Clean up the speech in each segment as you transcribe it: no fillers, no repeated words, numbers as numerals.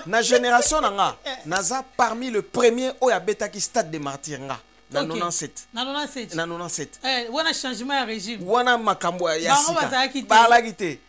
na génération nanga naza parmi le premier oyo abetaki stade de martyr nga na 97 na 97 na 97 wana changement ya régime wana makambo ya sika balaki te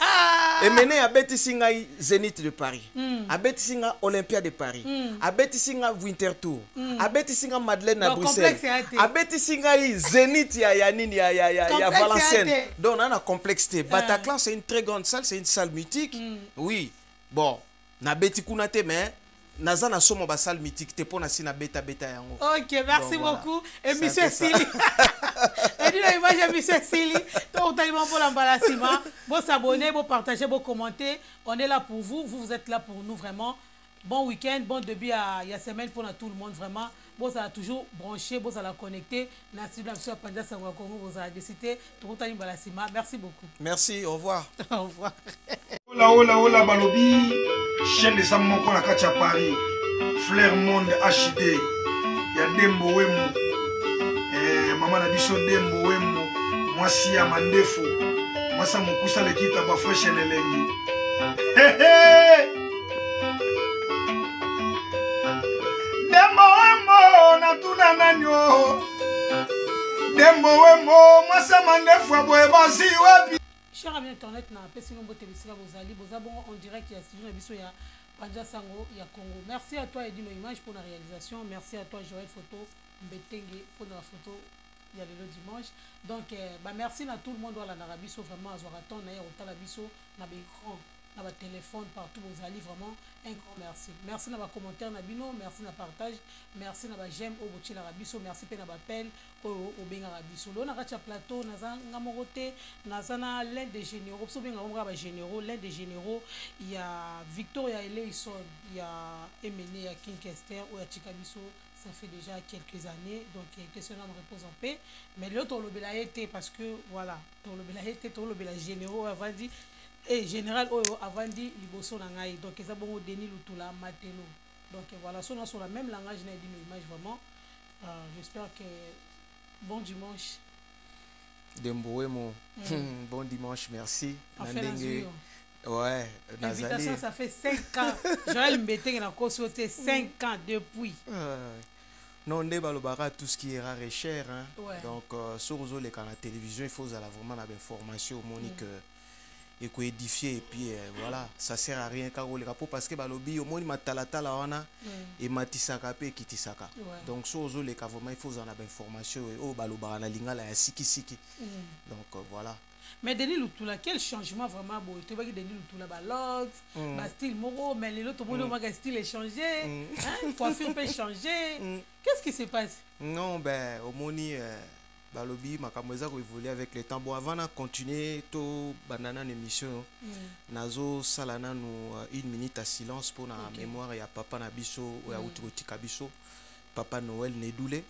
emene abetisi ngai Zénith de Paris abetisi nga Olympia de Paris abetisi nga Winter Tour abetisi nga Madeleine na Bruxelles abetisi ngai Zénith ya nini ya Valenciennes donc on a complexité Bataclan c'est une très grande salle c'est une salle mythique oui bon na beti kuna te mais naza na somo ba salle mythique te pona si na beta yango. OK, merci beaucoup et monsieur Sili. Et dit la image de monsieur Sili, donc tellement pour l'embarrassement, bon s'abonner, bon partager, bon commenter, on est là pour vous, vous êtes là pour nous vraiment. Bon week-end, bon début à la semaine pour tout le monde vraiment. Bon ça a toujours branché, bon ça l'a connecté. Merci bien monsieur Panda Sangwa Congo, vous avez décidé tout tellement embarrassement. Merci beaucoup. Merci, au revoir. Au revoir. Ola balobi chaîne de Samoko na Katia Paris Flair Monde HD ya Dembo Wemo mama na biso Dembo Wemo mwasi ya mandefu mwasa mukusa lekita ba fashion elengi Dembo Wemo na tuna nanyo Dembo Wemo mwasa mandefu aboye basi wapi. Cher ami internet na pesino bote bisika bozali bozabon en direct ya studio na biso ya Panja Sango ya Congo. Merci à toi Edino Image pour la réalisation. Merci à toi Joël Photo Mbetenge pour la photo il y a le dimanche. Donc merci à tout le monde dans l'Arabie so vraiment azoraton na yotala biso na écran na ba téléphone partout bozali vraiment un grand merci. Merci na ba commentaire na bino, merci na partage, merci na ba j'aime au bochi la rabiso, merci pe na ba appel au benga rabiso. Lo na kacha plateau na zanga morote na zana l'un des généraux, so benga ngora ba généraux, l'un des généraux, il y a Victoria Eleison, il y a Emene, il y a King Kester ou ya Chikabiso. Ça fait déjà quelques années, donc que cela me repose en paix. Mais l'autre, on l'a été parce que, voilà, on l'a été, on l'a généraux avant dit, et général, avant dit, Liboso Nangaï, donc ils ont bon Denis Lutula, Matelo. Donc voilà, sur la même langage, n'a dit une image vraiment. J'espère que bon dimanche. Demboemo, bon dimanche, merci. Ouais, l'invitation, ça fait 5 ans. Joël Mbeteng n'a pas sauté 5 ans depuis. Non, on est tout ce qui est rare et cher. Hein. Ouais. Donc, sur les canaux de télévision, il faut vraiment avoir information Monique et édifier. Et puis, voilà, ça sert à rien car les rapports parce que balobi au moins matalata la wana et matisaka pe kitisaka. Donc, sur les cas vraiment, il faut avoir information et oh baloba na lingala ya siki. Donc, voilà. Mais Denis Lutula, quel changement vraiment beau. Tu vois que Denis Lutula, logs, style moro, mais les autres, le style est changé, coiffure peut changer. Qu'est-ce qui se passe? Non, ben, au moni, balobi, ma camoisa évolue avec le temps. Bon, avant de continuer, to banana émission, nazo salana nous 1 minute à silence pour la mémoire ya papa Nabiso ou ya Utroti Kabiso, papa Noël Nedoulé,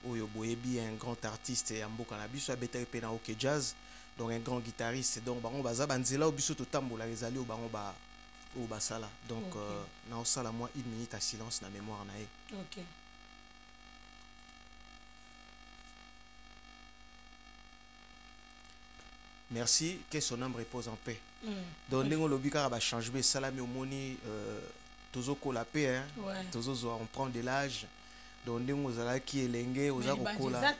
ou yoboyebi un grand artiste et amboka Nabiso, abeta pena ok jazz. Donc un grand guitariste donc bango baza banzela obiso to tambola ezali o bango ba o basala donc na osala moi 1 minute à silence na mémoire na e. OK. Merci que son âme repose en paix. Donc ndenge lobika ba changement salami omoni tozoko la paix hein. Tozo on prend de l'âge. Donc nous allons qui elenge oza kokola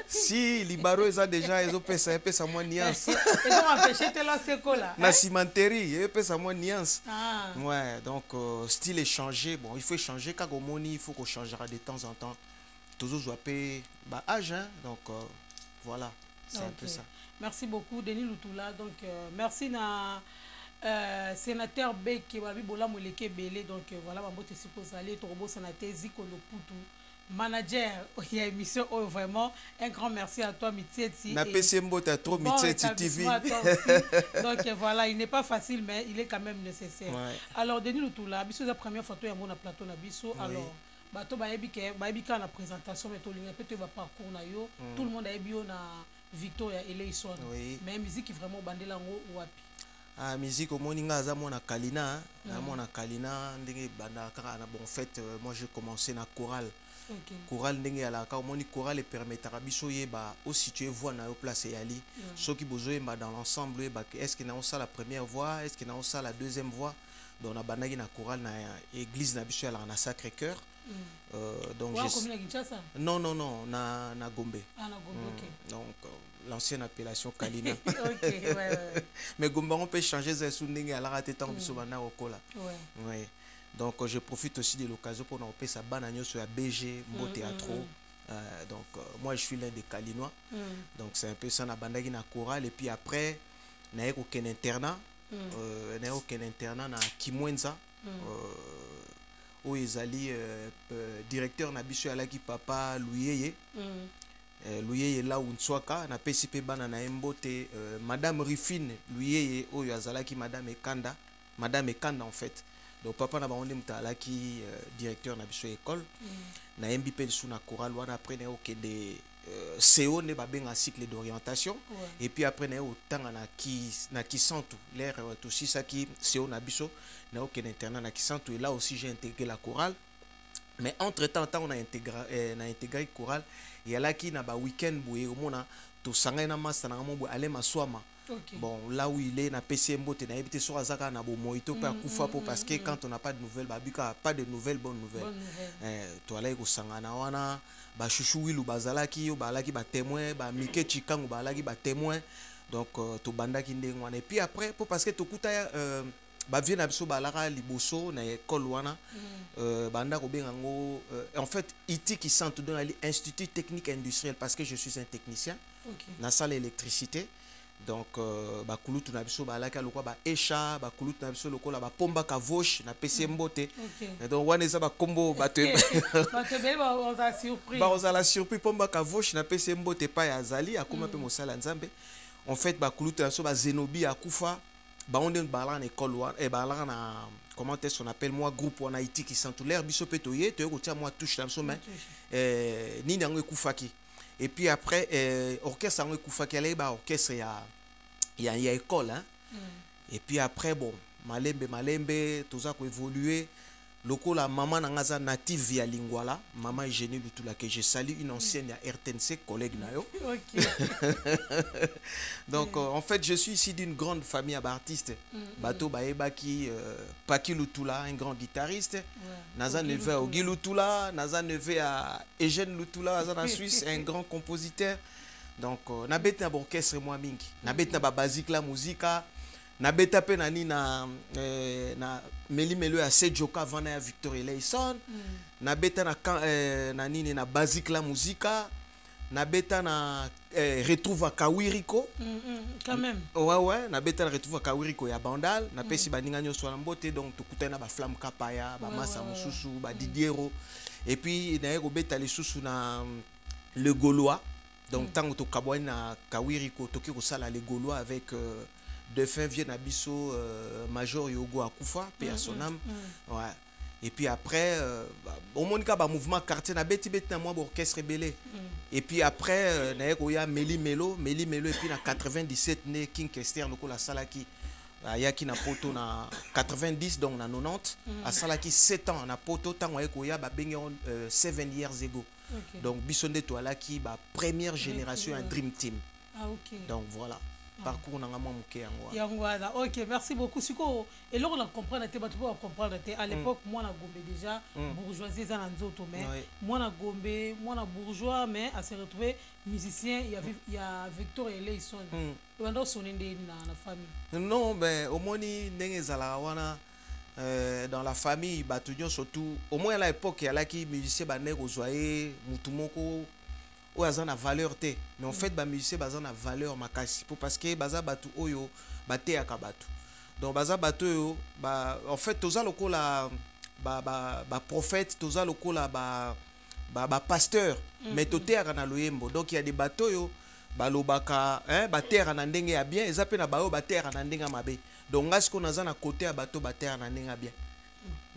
si libaro eza déjà ezo pesa pesa moins nuance ils ont empêché te lancer cola na cimenterie pesa moins nuance ouais donc style est changé bon il faut changer quand il faut qu'on changera de temps en temps toujours zoapé ba âge hein donc voilà c'est un peu ça. Merci beaucoup Denis Lutula donc merci na sénateur Beke Wabi Bola Moleke Belé donc voilà mambo te suppose aller Torobo sénateur Ziko Loputu manager il y a émission vraiment un grand merci à toi Mitseti na PCMbo t'as trop Mitseti TV donc voilà il n'est pas facile mais il est quand même nécessaire. Alors Denis Lutula biso la première photo ya mona plateau na biso alors bato bayebi ka na présentation mais to linga peut-être ba parcours na yo tout le monde a bio na Victoria Eleison mais musique vraiment bandela ngo wapi. Ah musique au moninga aza mona Kalina mona Kalina ndenge banda kaka na bon fait moi j'ai commencé na chorale. Chorale ndenge ala ka moni chorale permettra biso yeba au situer voix na yo place yali ceux qui besoin ba dans l'ensemble ba est-ce que na on ça la première voix est-ce que na on ça la deuxième voix donc na bandaki na chorale na église na biso ya na Sacré-Cœur. Donc non na Gombe. Ah, na Gombe, ok. Donc l'ancienne appellation Kalina. Ok, ouais. Mais Gombe on peut changer ça sous ndenge ala raté tant biso bana okola. Ouais. Donc je profite aussi de l'occasion pour nous ça banagno sur la BG Mbo Théâtro. Donc moi je suis l'un des Kalinois. Donc c'est un peu ça na bandaki na chorale et puis après na eu aucun internat. Na eu aucun internat na Kimwenza. Où ils allaient directeur na biso alaki papa Louyeye. Louyeye là où Nswaka na PCP bana na Mbote madame Rifine Louyeye où yazalaki madame Ekanda en fait. Donc papa na baonde mutalaki directeur na biso école na MBP sous na chorale wana après na OK de CO ne ba benga cycle d'orientation et puis après na otanga na Kisantu l'air tout ça qui CO na biso na OK internat na Kisantu et là aussi j'ai intégré la chorale. Mais entre temps on a intégré chorale et là qui na ba week-end boye omona to sanga na master na mo aller maswama. Okay. Bon, là où il est, na PCMBO, tu as évité sur Azaka, na Moito, pas Koufa, parce que quand on n'a pas de nouvelles, pas de nouvelles, bonnes nouvelles. Tu as là, au Sanganawana, ba Chouchou Wilou, Bazalaki, ou Balaki, ba témoin, ba Mike Chikang, ou Balaki, ba témoin. Donc, tu banda qui ndengwana. Et puis après, parce que tu kuta, ba vient abso balara liboso, na école wana, banda kobengango, en fait, IT qui sent tout dans l'Institut technique industriel, parce que je suis un technicien, na salle électricité. Donc bakulutu na biso balaka lokwa ba esha bakulutu na biso lokola ba pomba ka voche na PC Mbote. Donc wana eza ba kombo bato on a surpris on a surpris pomba ka voche na PC Mbote pa ya Azali akoma pe mosala nzambe. En fait bakulutu na biso ba Zenobi akufa ba onde bala na école wana e bala na comment est-ce qu'on appelle moi groupe wana IT qui sont l'air biso pe toye to yokotia moi touche na biso mais nini yango ekufaki. Et puis après, orchestre en Koufaki, il y a orchestre, il y a école. Hein? Et puis après, bon, Malembe, tout ça qui évolué. Loko la maman n'a native via Lingwala, maman est génie du tout là que je salue une ancienne à RTNC, collègue nayo. Donc en fait, je suis ici d'une grande famille d'artistes. Bato Baebaki, Paki Lutula, un grand guitariste. Naza Neve à Ogi Lutula, Naza Neve à Eugène Lutula, en Suisse, un grand compositeur. Donc nabet na orchestre moi mingi, nabet na basique la musique. Na beta pe nani na Meli Melo ya Sejoka vana ya Victor Eleison na beta na nini na basique la musica na beta na retrouve à Kawiriko quand même ouais na beta na retrouve à Kawiriko ya Bandal na pesi baninga nyoso na mbote donc tukutana ba Flamme Kapaya ba Massa Mususu ba Didiero et puis na eko beta les susu na le Gaulois donc tango to kabwani na Kawiriko toki ko sala le Gaulois avec de fin vient Abisso Major Yogo Akufa paix à son âme ouais et puis après au monika ba mouvement quartier na beti na moi orchestre belé et puis après na ya Meli Melo et puis na 97 né King Kester loko la salaki yaki na poto na 90 donc na 90 a salaki 7 ans na poto tango ya ba bengi 7 years ago donc bisonde to alaki ba première génération un dream team donc voilà parcours na ngama muke yangwa. OK, merci beaucoup. Siko et là on a comprendre te bato pour comprendre te à l'époque moi na Gombe déjà bourgeoisie za nzoto mais moi na Gombe moi na bourgeois mais à se retrouver musicien il y a Victor Eleison et on doit sonner na famille. Non ben au moni ndenge zala wana dans la famille bato surtout au moins à l'époque il y a là qui musicien ba nek ozoyer mutumoko ou a na valeur te mais en fait ba musicien baza na valeur makasi parce que baza batu oyo bate ya kabatu donc baza batu oyo ba en fait toza lokola ba prophète toza lokola ba pasteur mais tote ya na loyembo donc il y a des bateaux yo ba lobaka ba terre na ndenge ya bien eza pe na ba yo ba terre na ndenge mabe donc ngasi ko naza na côté ya bateau ba terre na ndenge ya bien.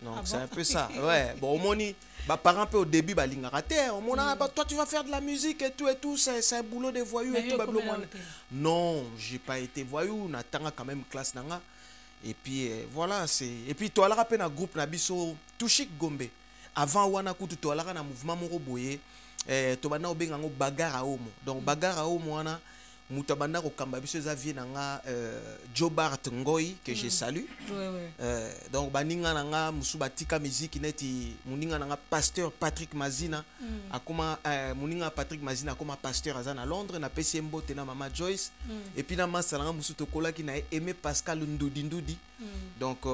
Donc c'est un peu ça. Ouais, bon au moni bah parents peu au début bah l'ingaraté on m'a bah toi tu vas faire de la musique et tout c'est un boulot de voyou et tout bah non, j'ai pas été voyou, n'attends quand même classe nanga et puis voilà, c'est et puis toi la rappelle un groupe na biso Tushik Gombe. Avant wana kutu toi la na mouvement moko boyé to bana obenga ngo bagarre à homo. Donc bagarre à homo wana mutabanda ko kamba biso za vie nanga Joe Bart Ngoy que je salue. Donc baninga nanga musuba tika musique neti muninga nanga pasteur Patrick Mazina akoma muninga Patrick Mazina akoma pasteur azana Londres na PCMbo tena mama Joyce et puis na masala nga musuto kola ki na Aimé Pascal Ndudi. Donc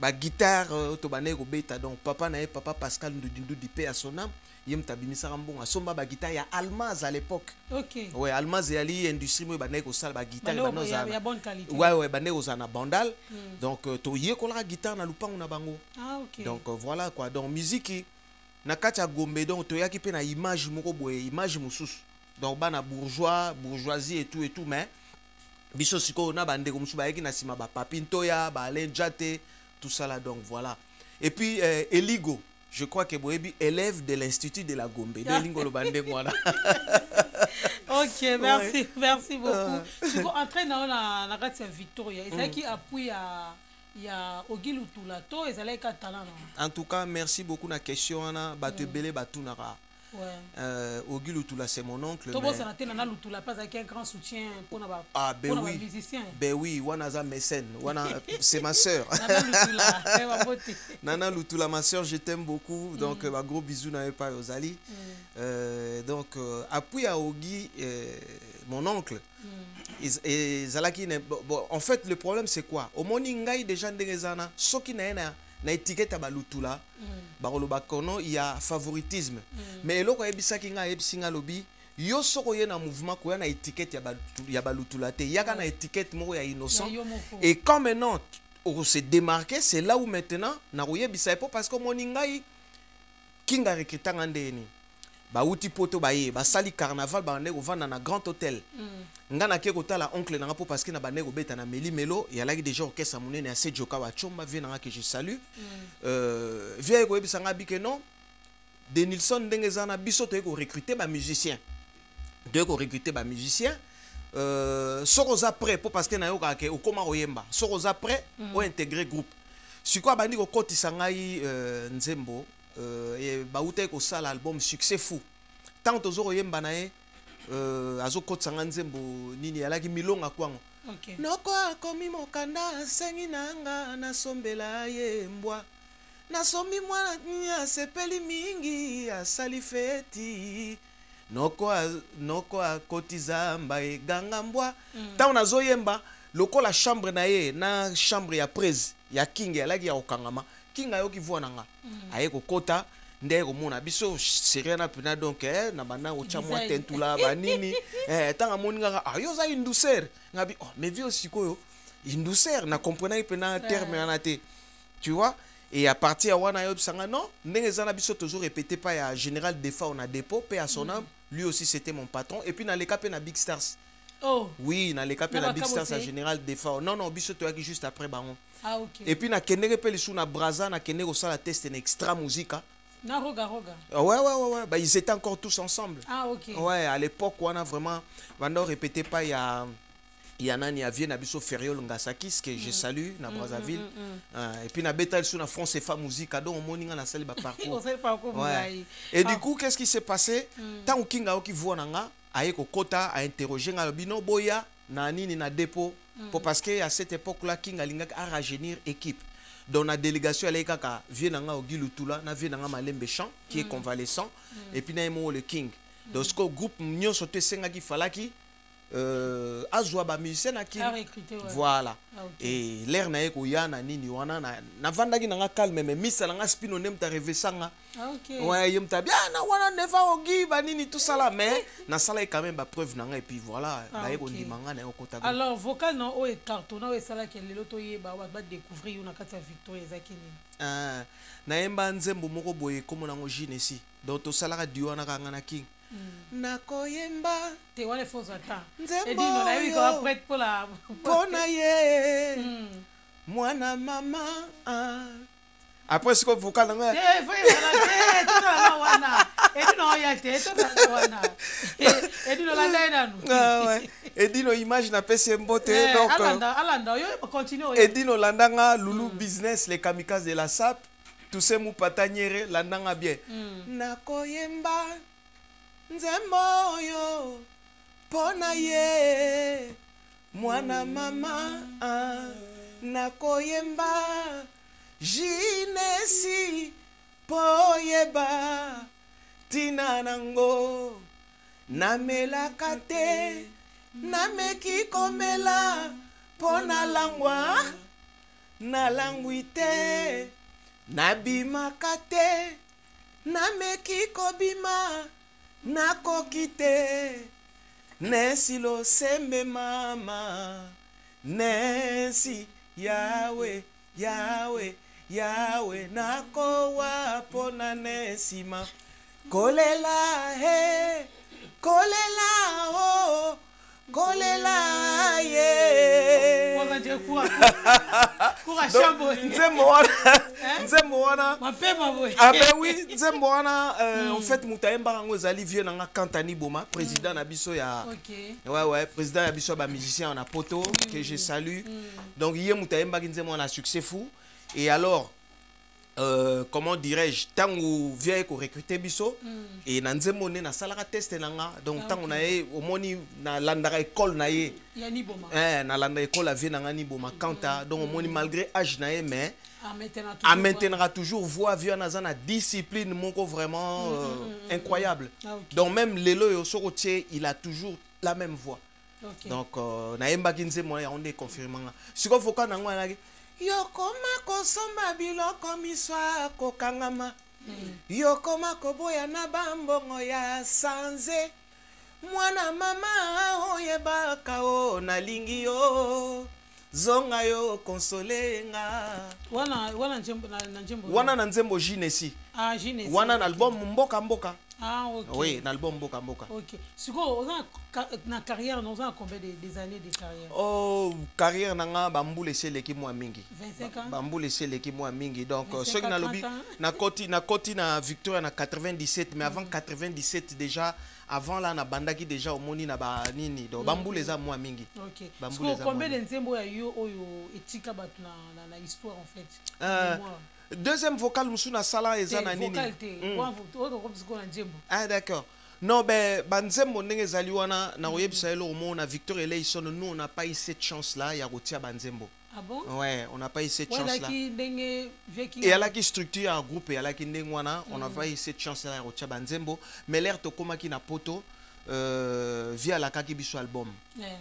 ba guitare to bané ko beta donc papa na papa Pascal Ndudi paix à son âme. Yem tabimisa rambon a somba ba guitare ya Almaz à l'époque. OK. Ouais, Almaz et Ali industrie mo bané ko sala ba guitare banoza. Ya bonne qualité. Ouais, bané ozana bandal. Donc to yé ko la guitare na lupango na bango. Ah OK. Donc voilà quoi. Donc musique na kati ya Gombe donc to yaki pe na image moko boye, image mususu. Donc bana bourgeoisie et tout mais biso siko na bande ko musu ba yaki na sima ba Papintoya, ba Alain Jate, tout ça là donc voilà. Et puis Eligo je crois que Boebi élève de l'Institut de la Gombe. Ok, merci, ouais. Merci beaucoup. Tu entraînes dans la carte Victoria. Et c'est qui appuie il y a Ogi Lutulato et ça l'est catalan. En tout cas, merci beaucoup na question na batu belé batu nara. Ogi Lutula c'est mon oncle. Toi ça n'a pas Lutula pas avec un grand soutien pour les musiciens. Ben oui, wana za mécène, wana c'est ma sœur. Nana Lutula ma sœur, je t'aime beaucoup. Donc un gros bisou na pas Ozali. Donc appui à Ogi mon oncle. Et Zalaki en fait le problème c'est quoi? Au moningai déjà ndengezana, soki na étiquette à Balutula, Barolobakono, il y a favoritisme. Mais l'autre ebisaki nga ebisinga lobi, yo soko ye na mouvement ko na étiquette ya Balutula te, ya na étiquette moko ya innocent. Et quand maintenant on s'est démarqué, c'est là où maintenant na oyebisa po parce que moningai kinga rekritanga ndeni. Ba uti poto baye, ba sali carnaval ba ndeko vanda na grand hôtel. Ngana ke kotala oncle nanga po parce que na bandeko beta na Meli Melo, ya laki déjà orchestre monene assez joka wa chomba vie nanga que je salue. Vie ko ebisanga bi que non. Denilson ndengezana biso to ko recruter ba musicien. De ko recruter ba musicien. Soko après po parce que na yo ka ke okoma oyemba. Soko après o intégrer groupe. Siko bandi ko kotisa ngai Nzembo et bauta ko sala album succès fou. Tant tozo yemba na ye azo kotsanga Nzembo nini alaki milonga kwango. Okay. Noko akomi mokanda sengi nanga na sombela ye mbwa. Na sombi mwana nya sepeli mingi asali feti. Noko akotiza mbaye ganga mbwa. Tant nazo yemba lokola chambre na ye na chambre ya presse ya king alaki ya okangama. Kinga yo ki voananga aye ko kota ndeko mona biso serena pena donc na bana o chamwa tentula banini tanga moninga ayo za indouceur ngabi oh mais vie aussi ko indouceur na comprendre pena terme anate tu vois et à partir wana yo sanga non ndenge zana biso toujours répété pas ya général Defa on a dépôt paix à son âme lui aussi c'était mon patron et puis na les cap na Big Stars. Oh oui na les cap na Big Stars à général Defa non biso to yaki juste après baron. Ah ok. Et puis na kenere pe lisu na Braza na kenere au la test en extra musique. Na roga. Ouais. Bah ils étaient encore tous ensemble. Ah ok. Ouais, à l'époque on a vraiment pendant répété pas il y a nani à Vienne abiso Feriol Ngasakis que je salue na Brazzaville. Et puis na Betal sous na France et fa musique donc moninga na sali ba parcours. Ouais. Et du coup qu'est-ce qui s'est passé? Tant au kinga ki voananga aye ko kota a interroger ngalobino boya na nini na dépôt. Parce qu'à cette époque-là, King Alinga a rajeunir équipe. Dans la délégation, elle est vient au Gilutula, na vient dans Malembe Champ, qui est convalescent, et puis na le King. Donc ce groupe nyon sauté senga qui falaki azwa ba musicien na ki. Voilà. Et l'air na eko yana nini wana na vandaki na calme mais misa na spino nem ta rêvé sanga. OK. Ouais, yem ta bien na wana neva ogi ba nini tout ça là mais na sala quand même ba preuve na et puis voilà, ba eko ndimanga na okota. Alors vocal non o e carton o sala ke lelo to yeba wa ba découvrir na kati ya Victoria ezakini. Na yemba Nzembo moko boye komo na ngojine si. Donc to sala ka diwa na kanga na king. Nakoyemba te wale faux attend Nzembo no la ko après pour la pona ye mwana mama après ce que vocal nga wana edino ya te to wana edino la dai nanu ouais edino image na PCMbo te donc alanda yo continue edino landanga lulu business les kamikazes de la SAP tout ces mou pataniere landanga bien nakoyemba Nzembo yo pona ye mwana mama nakoyemba jinesi poyeba tina nango namelaka te nameki komela pona langwa nalangwi te nabimaka te nameki kobima nakoki te nesi losembe mama nesi yawe yawe yawe nakowa pona nesima kolela he kolela oh kolela ye nzembo wana ah ben oui nzembo wana en fait mutaemba rango ezali vieux nanga Kantani Boma président na biso ya ouais président ya biso ba musicien na poto que je salue donc hier mutaemba nzembo wana succès fou et alors comment dirais-je tango vient ko recruter biso et na nzembo ne na salaka test nanga donc tango na ye omoni na landara école na ye na landa école a vie nanga ni boma kanta donc omoni malgré âge na ye mais à maintenir toujours voix vieux na zana discipline moko vraiment incroyable donc même lelo yo sorotier il a toujours la même voix donc na yemba kinzemo ya onde confirmanga siko voka nango na yokoma kosomba biloko miswa kokangama yokoma koboya na bambongo ya sanze mwana mama oyebaka o nalingi yo zonga yo konsole nga wana na nzembo jinesi wana na album mboka mboka. Ah, ok. Oui, un album Boka Boka. Ok. Suko, na carrière, nous avons combien des années de carrière? Oh, carrière, nanga bambou laissé l'équipe moi mingi. 25 ans. Bambou laissé l'équipe moi mingi. Donc, ceux qui na lobby, na koti na Victoria na 97, mais avant 97 déjà, avant là na bandaki déjà au moni na ba nini. Donc, bambou les a moi mingi. Ok. Suko, combien de nzembo ya yo oyo etika batu na histoire en fait? Deuxième vocal musuna sala ezana nini. Ah d'accord. Non ben banzembo ndenge zali wana na oyebisa elo mo na Victor Eleison nous on n'a pas eu cette chance là ya rotia banzembo. Ah bon? Ouais, on n'a pas eu cette chance là. Et à la qui structure un groupe et à la qui ndenge wana on n'a pas eu cette chance là ya rotia banzembo mais l'air to koma ki na poto via la kaki biso album.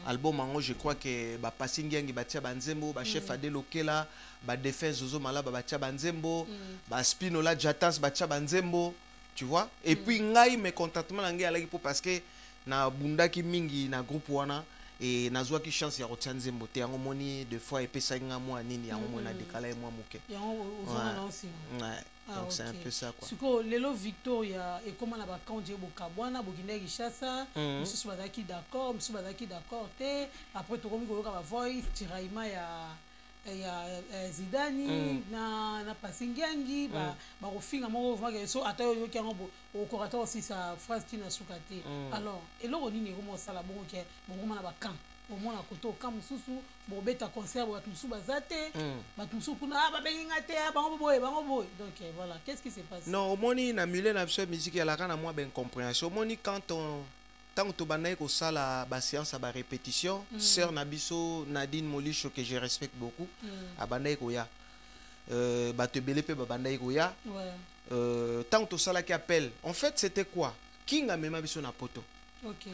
Album en je crois que ba passing ngi batia banzembo ba chef Adel Okela ba défense Zozo Mala ba batia banzembo ba Spinola Jatas batia banzembo tu vois et puis ngai me contentement ngi ala pour parce que na bundaki mingi na groupe wana et na zwa ki chance ya rotia nzembo te yango moni deux fois epesa nga moi nini yango mona décalé moi moke donc c'est un peu ça quoi. Suko lelo Victoria et comment na ba kanje bokabwana bokinde Kishasa mususu bazaki d'accord mususu bazaki d'accord te après to komi ko ka ba voice tiraima ya Zidani na Pasingangi ba kofinga moko vraiment so atayo yo kiango au correcteur aussi sa phrase qui na sukate alors eloko nini ko sala bongo ke bongo na ba camp au moins na koto camp mususu bo beta concert ba mususu bazate ba mususu kuna ba benga te bango boy donc voilà qu'est-ce qui s'est passé? Non au moni na milieu na musique ya la kana moi ben compréhension au moni quand on tant que tu banais ko sala ba séance ba répétition sœur Nabiso Nadine Molicho que je respecte beaucoup a banais ko ya ba te belé pe ba banais ko ya tant que tu sala qui appelle en fait c'était quoi King a même biso na poto OK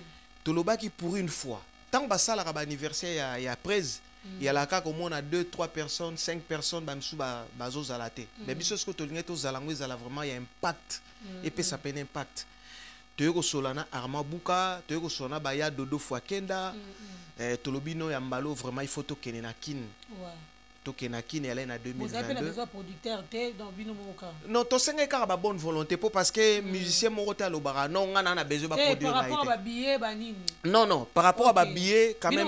to lobaki pour une fois tant ba sala ba anniversaire ya presse il y a la cas comme on a 2 3 personnes 5 personnes ba msu ba zo zalaté mais biso ce que to linga to zalango zala vraiment il y a impact et puis ça peut impact Toyoko Solana Armabuka, Toyoko Solana Baya Dodo Fouakenda, Tolobino Yambalo, vraiment il faut tokener na kin. Tokener kin et aller en 2022. Vous avez besoin de producteur dans Bino Moka. Non, to senga ka ba bonne volonté pour parce que musicien morote à l'obara non on a besoin de produire. Par rapport à billet banini. Non, par rapport à billet quand même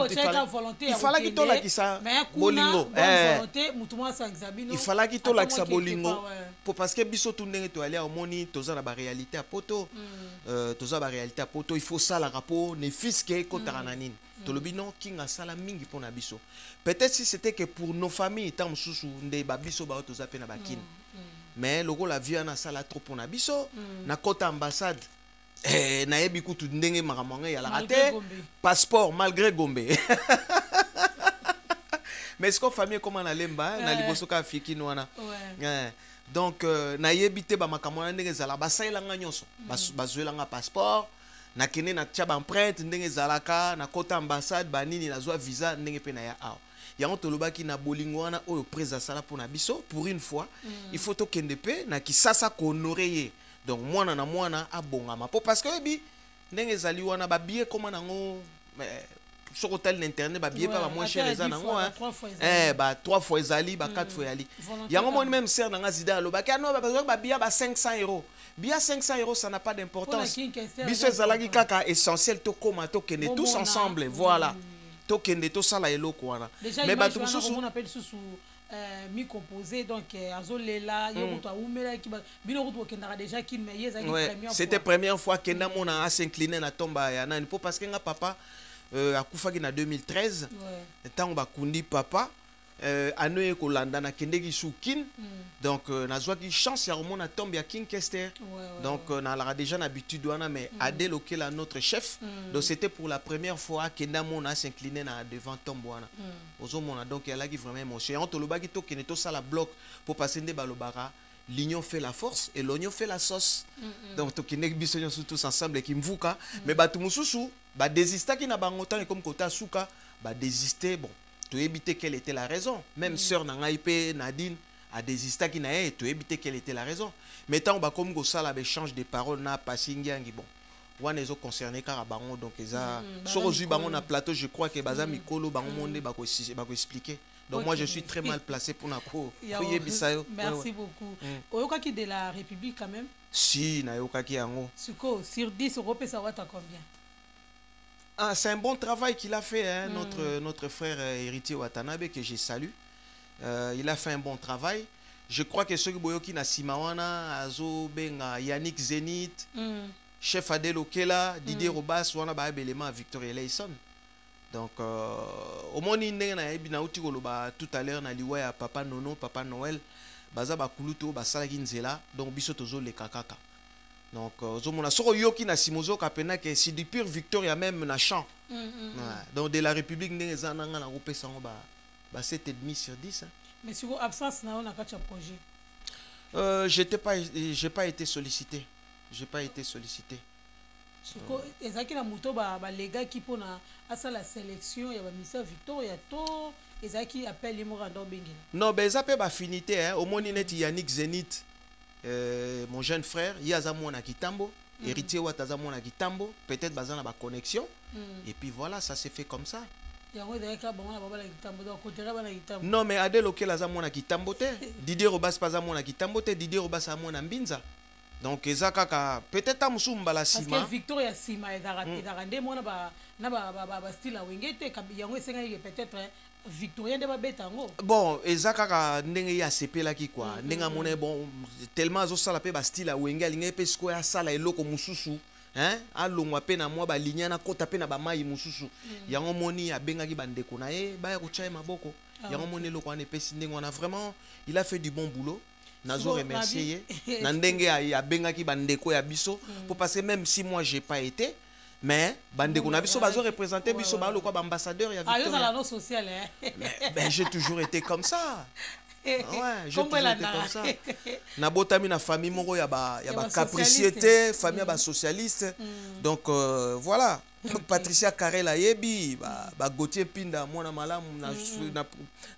il fallait qu'il tola qui ça bolingo. Volonté mutuma sa examino. Il fallait qu'il tola qui ça bolingo. Pour parce que biso tout ndenge to aller au moni toza na ba réalité à poto. Toza ba réalité à poto il faut ça la rapport ne fisque ko tarananine. Tolobino kinga sala mingi pona biso. Peut-être si c'était que pour nos familles tant mususu nde ba biso ba toza pe na ba kin. Mais logo la vie na sala trop pona biso na kota ambassade nayebi kutu ndenge makambo ya la Malgré raté Gombe. passeport malgré Gombe. Mais est-ce qu'on famille comment na lemba na liboso ka fiki nwana. Donc nayebi te ba makambo na ndenge zala basaila nga nyonso. Bazuela nga passeport na kene na tia ba empreinte ndenge zalaka na kota ambassade banini na zwa visa ndenge pe na ya awa. Yango tolobaki na bolingo wana oyo presa sala pour na biso pour une fois il faut to kende pe na kisasa ko honorer ye. Donc mwana na mwana abongama po parce que bi ndenge zali wana ba billet comment nango sur hôtel l'internet ba billet pas moins cher les nango ba 3 fois ezali ba 4 fois ali yango moni même ser nanga zida alobaki no ba billet ba 500 €. Billet 500 €, ça n'a pas d'importance. Biso ezalaki kaka essentiel to koma to kende tous ensemble voilà. To kende to sala eloko wana. Mais ba tout sous on appelle sous mi composé donc azolela yoto aumela ki bino roto kendara déjà ki mais yeza ki première fois. C'était première fois kenda mona s'incliner na tomba ya nani po parce que nga papa akufaki na 2013 tant ba kundi papa anoye kolanda na kendeki soukin donc nazwaki chance ya remona tombe ya King Kester donc na la déjà l'habitude wana mais Adel Okela notre chef donc c'était pour la première fois kenda mona s'incliner na devant tombe wana ozomona donc elle a qui vraiment émotion on tolobaki to keneto ça la bloc pour passer nde balobara l'union fait la force et l'oignon fait la sauce donc to kenek biso nyonso tous ensemble ki mvuka mais batu mususu ba désista ki na bango temps comme kota suka ba désister bon tu éviter quelle était la raison même sœur Nangaïpe Nadine a désisté qui n'a tu éviter quelle était la raison mais tant bah comme go ça échange de paroles na passingiangi bon on est concerné car bango donc ça sur aux bango na plateau je crois que baza mikolo bango monde ba ko expliquer donc moi je suis très mal placé pour na ko merci beaucoup oyoka ki de la République quand même si na yoka ki yango sur 10 européens ça va ta combien? Ah, c'est un bon travail qu'il a fait, hein, notre frère héritier Watanabe, que je salue. Il a fait un bon travail. Je crois que ceux qui na Simawana, Azo Benga, Yannick Zenith, chef Adel Okela, Didier Robas, Wana Bae Belema, Victoria Leison. Donc, au moins, tout à l'heure, na liwa Papa Nono, Papa Noël, Baza Bakuluto, Basalagi Nzela, donc Bisotozo le Kakaka. Donc, yoki na simozo kapena que c'est du pur victoire même na champ. Donc de la République na groupe sango ba 7,5 sur 10. Mais sur absence na on a quatre projets. J'ai pas été sollicité. J'ai pas été sollicité. Siko ezaki na muto ba les gars qui pona asa la sélection ya ba ministère Victoria to ezaki appel les morando bengina. Non, ben ça peut ba finité hein. Au moins net Yannick Zenith. Mon jeune frère, Yazamo na Kitambo, héritier Watazamo na Kitambo, peut-être basé na ba connexion. Et puis voilà, ça s'est fait comme ça. Non, mais Adel Okela Zamo na Kitambo te, Didier Robas Pazamo na Kitambo te, Didier Robas Amo na Mbinza. Donc ezaka peut-être amusumba la sima. Parce que Victoria sima ezarande mona ba style a wengete yango esenga peut-être Victorien de Babetango. Bon, ezaka ndenge ya sepela ki quoi. Ndenge mona bon tellement zo sala pe ba style a wenge alinga pe sko ya sala eloko mususu. Hein? Alongwa pe na mwa ba linya na kota pe na ba mai mususu. Yango moni abenga ki bandeko na ye ba ya kuchaye maboko. Yango moni eloko ane pesi ndenge wana vraiment il a fait du bon boulot. Nazo remercier ye. Na ndenge ya benga ki bandeko ya biso pour parce que même si moi j'ai pas été mais bandeko na biso bazo représenter biso ba lo quoi ambassadeur ya Victoria. Ah, social hein. Ben j'ai toujours été comme ça. Ouais, j'ai toujours été comme ça. Na botami na famille moko ya ba capricité, famille ba socialiste. Donc voilà. Patricia Karela yebi ba Gauthier Pinda mona malamu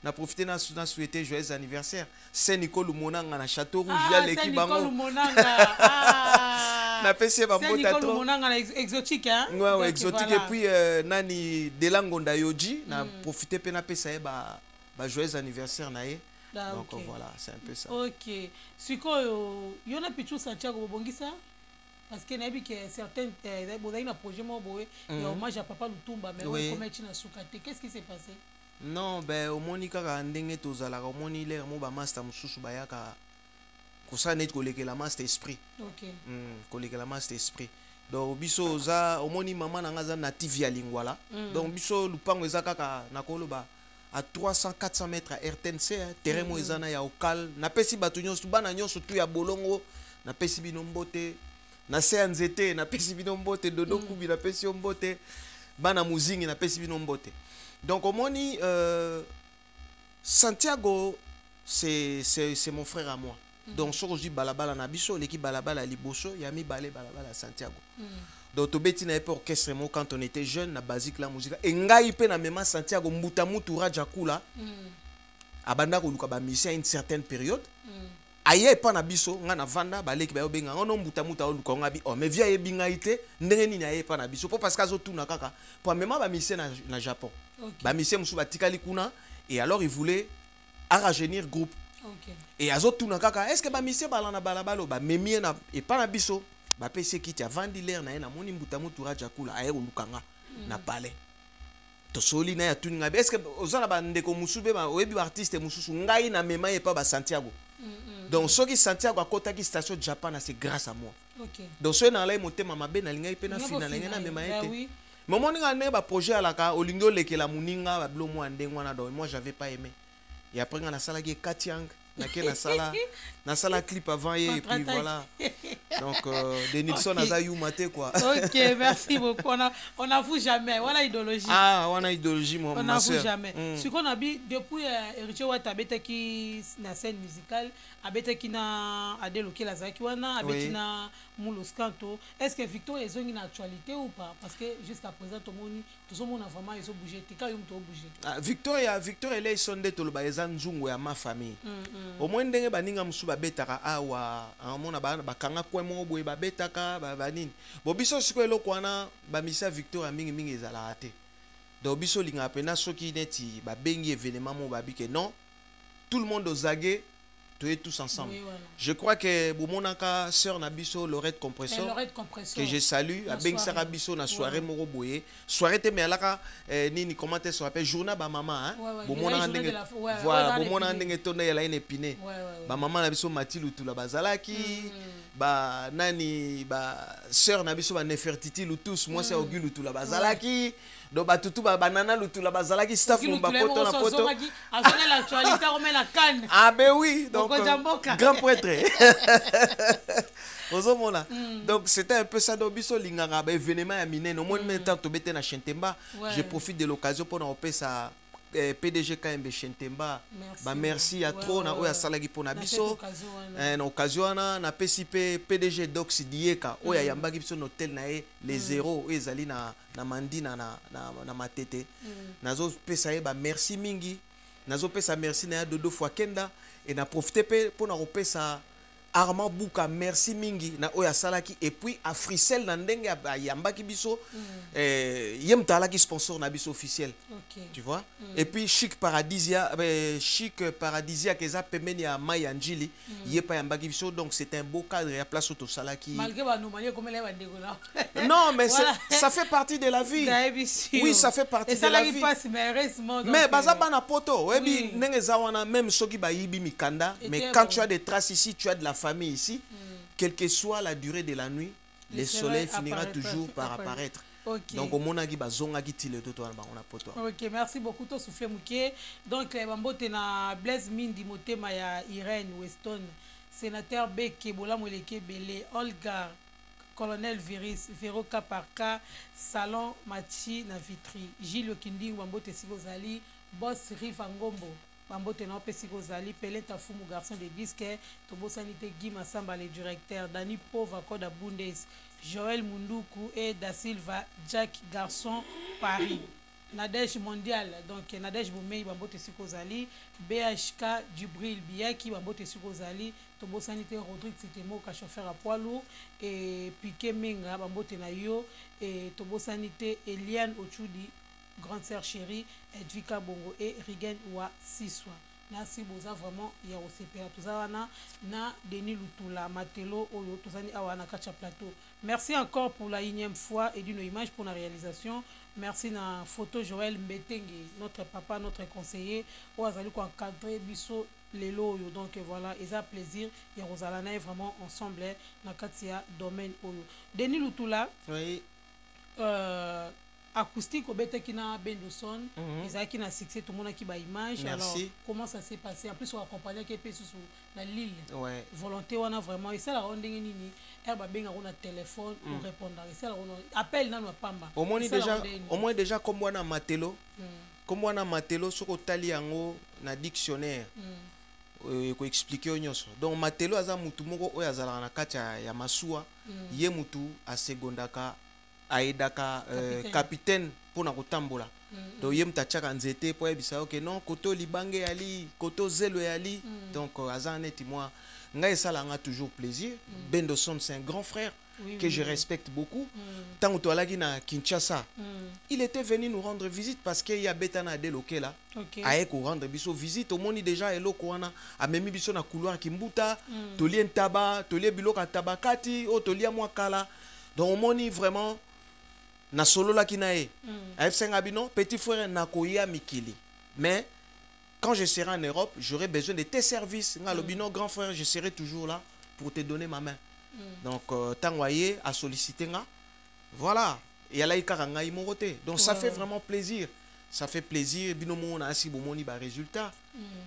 na profiter na souhaiter joyeux anniversaire. Saint Nicole Monanga na Château Rouge ya l'équipe bango. Saint Nicole Monanga. Na PC ba mbota trop. Nicole Monanga exotique hein. Ouais, exotique et puis nani Delangonda Yoji na profiter pe na pesa ba joyeux anniversaire na ye. Donc voilà, c'est un peu ça. OK. Siko yona pichu Santiago bongisa parce que nabi que certains bozaina na projet mo boye ya hommage à Papa Lutumba mais on comment tu na sukate. Qu'est-ce qui s'est passé? Non, ben au monika ka ndenge tozala ka moni l'air mo ba master mususu bayaka ko sa net koleke la master esprit. OK. Koleke la master esprit. Donc biso za au moni maman na ngaza native ya lingwala. Donc biso lupango ezaka ka nakoloba à 300-400 mètres à RTNC, terrain moïsana ya okal, na pesi batu nyonso bana nyonso tu ya bolongo, na pesi binombote, na se ya nzete napesi bino mbote, Dodo Kubi napesi yo mbote, bana muzingi napesi bino mbote. Donc omoni Santiago c'est mon frère à moi. Donc ce que je dis balabala na biso, l'équipe balabala liboso, yami balé balabala Santiago. Donc tobeti na épée orchestre mo quand on était jeune na basique la musique. Et ngai pe na mema Santiago mbuta mutu rajakula. Abanda ko luka ba mission à une certaine période. Aye pa na biso nga na vanda baleki ba yo benga ono mbuta muta o luka ngabi oh mais via yebinga ite ndenge nini aye pa na biso po parce que azo na kaka pour mema ba mission na Japon. Ba mission musu batikali kuna et alors il voulait rajeunir groupe. Et azo na kaka est-ce que ba mission balana balabalo ba memie na et pas na biso ba pese kiti avandi l'air na moni mbuta mutu rajakula aye olukanga na palais. To soli na ya tuninga est-ce que ozala ba ndeko musube ba oyebi artiste mususu ngai na mema e pa ba Santiago. Donc ce qui Santiago a kotaki station de Japon c'est grâce à moi. Donc ce na lai motema mabe na linga pe na fina na ngena mema ete. Moment nga ne ba projet alaka olingo lekela muninga ba blo mo ndengwa na do moi j'avais pas aimé. Et après on a salagi Katiang na sala clip avant et puis voilà. Donc Denilson a eu maté quoi. OK, merci beaucoup. On n'avoue jamais. Voilà idéologie. Ah, on a idéologie mon on n'avoue jamais. Ce qu'on a dit depuis Héritier Wata abeta ki na scène musicale, abeta ki na adeloki la zaki wana, abeta na Mouloscanto. Est-ce que Victor est une actualité ou pas? Parce que jusqu'à présent tout le monde a vraiment ils ont bougé. Tika yum to bougé. Victor elle est sondé to le baeza nzungu ya ma famille. Au moins ndenge baninga musu babetaka awa amona bakanga kwa mo boye babetaka banini bo biso siko eloko wana bamisa Victor mingi ezala ate donc biso linga pena soki neti babengi événement mo babike non tout le monde ozage tu es tous ensemble. Oui, voilà. Je crois que Bomonaka sœur Nabiso Lorette Compressor que je salue a Beng Sarabiso na soirée moro boye soirée te mais alaka nini comment elle s'appelle journée ba maman hein Bomona ndenge voilà Bomona ndenge tonne ya la épinée ba maman Nabiso Mathilde Lutula bazalaki ba nani ba sœur Nabiso ba Nefertiti Lutus moi c'est Auguste Lutula bazalaki donc ba tutu ba banana Lutula bazalaki staff mon ba poto na poto azona l'actualité on met la canne ah ben oui donc grand prêtre. Donc c'était un peu ça d'obiso linganga événement à mine au moins maintenant to bete na Chentemba je profite de l'occasion pour na ça PDG KMB Chentemba ba merci à trop na oya salagi pour na biso na occasion na PCP PDG Dox Dieka oya yambaki biso hôtel na les zéros ezali na mandina na matete nazo pesa ba merci mingi nazo pesa merci na Dodo fois kenda et na profité pour na repesa Armand Bouka merci mingi na oya salaki et puis à Frissel na ndenge yambaki biso yem talaki sponsor na biso officiel tu vois et puis Chic Paradisia keza pemeni ya Mayanjili yepa yambaki biso donc c'est un beau cadre ya place auto salaki malgré ba normalie comme les bandegola non mais voilà. Ça fait partie de la vie oui ça fait partie de la vie mais baza bana poto webi ndenge zawana même soki ba yibi mikanda mais quand tu as des traces ici tu as de la famille ici, quelle que soit la durée de la nuit, le soleil finira toujours par apparaître. Donc au monagi bazonga gitile toto on a poto. OK, merci beaucoup to souffler mouké. Donc bambote na Blaise Mindi motema ya Irene Weston, sénateur Beke Bola Moleke Belé, Olga Colonel Viris, Vero Kaparka, Salon Machi na Vitry, Gilles Kinding bambote Sigozali, Boss Rifangombo. Bambote na opesi kozali Peleta Fumu garçon de disque Tobo Sanité Guy Massamba le directeur Dani Pova Koda Bundes Joël Munduku et Da Silva Jack garçon Paris Nadège mondial donc Nadège Boumei bambote sikozali BHK Djibril Biaki bambote sikozali Tobo Sanité Rodrigue Sitemo ka chauffeur à poids lourd et Piqué Menga bambote na yo et Tobo Sanité Eliane Ochudi grande sœur chérie Edvika Bongo et Rigen Wa Siswa. Merci boza vraiment ya OCPA tuzana na Denis Lutula Matelo oyo tuzani awana kacha plateau. Merci encore pour la énième fois et d'une image pour la réalisation. Merci na photo Joël Mbetenge notre papa notre conseiller o azali ko encadrer biso lelo oyo donc voilà et ça plaisir ya Rosalana est vraiment ensemble na katia domaine oyo. Denis Lutula oui acoustique obetaki na Bendoson, ezalaki na succès, tout le monde qui ba image. Alors comment ça s'est passé? En plus on accompagnait qui sur la Lille. Ouais. Volonté on a vraiment et ça la ronde nini herba benga on a téléphone pour répondre. Et ça on appelle na pamba. Au moins déjà comme on a matelo. Comme on a matelo soko tali yango na dictionnaire. Ko expliquer nyonso. Donc matelo aza mutu moko oyo azala na kati ya masuwa, ye mutu a segondaka aidaka capitaine pour na kotambola. Donc yem tachaka nzete po ebisa OK non koto libange yali koto zelo yali. Donc aza neti moi ngai sala nga toujours plaisir. Bendoson c'est un grand frère que je respecte beaucoup. Tant que alaki na Kinshasa, il était venu nous rendre visite parce qu'il y a Betana déloqué là. Aye ko rendre biso visite au moni déjà eloko wana amemi biso na couloir Kimbuta, tolien taba, tolien biloka tabakati, o tolia mwa kala. Donc au moni vraiment na solo la kinae. AFC Ngabino, petit frère nakoya mikili. Mais quand je serai en Europe, j'aurai besoin de tes services. Ngalobino grand frère, je serai toujours là pour te donner ma main. Donc Tangwaye a sollicité nga. Voilà. Et elle a eu karanga imoroté. Donc ça fait vraiment plaisir. Ça fait plaisir. Binomo na asi bomoni ba résultat.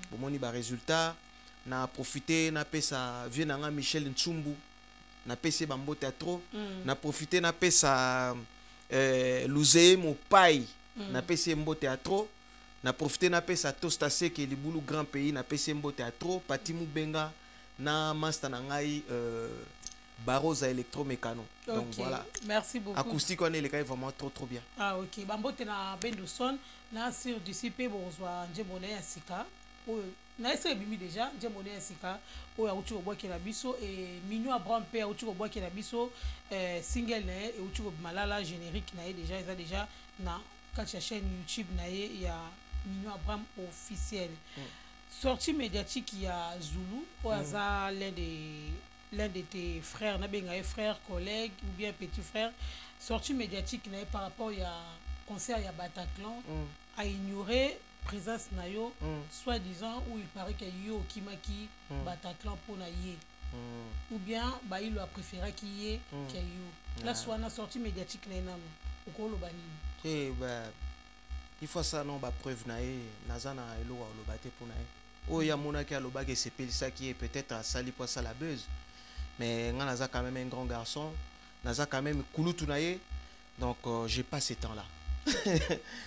Bomoni ba résultat. Na profité na pesa vieux nanga Michel Ntsumbu. Na pesa bambo théâtre. Na profité na pesa Louzé mo pai. Na pesa mbo théâtre. Na profité na pesa Tostase qui est le boulot grand pays na pesa mbo théâtre. Patimu Benga na master na ngai Barosa électromécano. Donc voilà. Merci beaucoup. Acoustique on est les gars vraiment trop bien. Ah OK. Bambote na Bendoson na sur dissipé bonsoir Njemone ya sika. Na ese bimi déjà Njemone ya sika o ya uchi obwa kela biso et Mignon Abraham pe ya uchi obwa kela biso single na et uchi malala générique na déjà ils a déjà na kacha chaîne YouTube na il y a Mignon Abraham officiel. Sortie médiatique il y a Zulu au hasard l'un de tes frères, frère, collègue ou bien petit frère, sortie médiatique par rapport à concert à Bataclan, a ignoré présence nayo, soi-disant où il paraît qu'il y a yo Kimaki Bataclan pour na yé, ou bien bah il a préféré qu'il y ait qu'il y yo. Là soit na sortie médiatique na enamo, au kolo bani. Eh bah il faut ça non bah preuve naé, nazana elo wa lo baté pour naé. Oh ya monaki a lo bagé c'est ça qui est peut-être à sali pour ça la buzz. Mais Naza quand même un grand garçon, Naza quand même Kulutunaye, donc j'ai pas ce temps-là.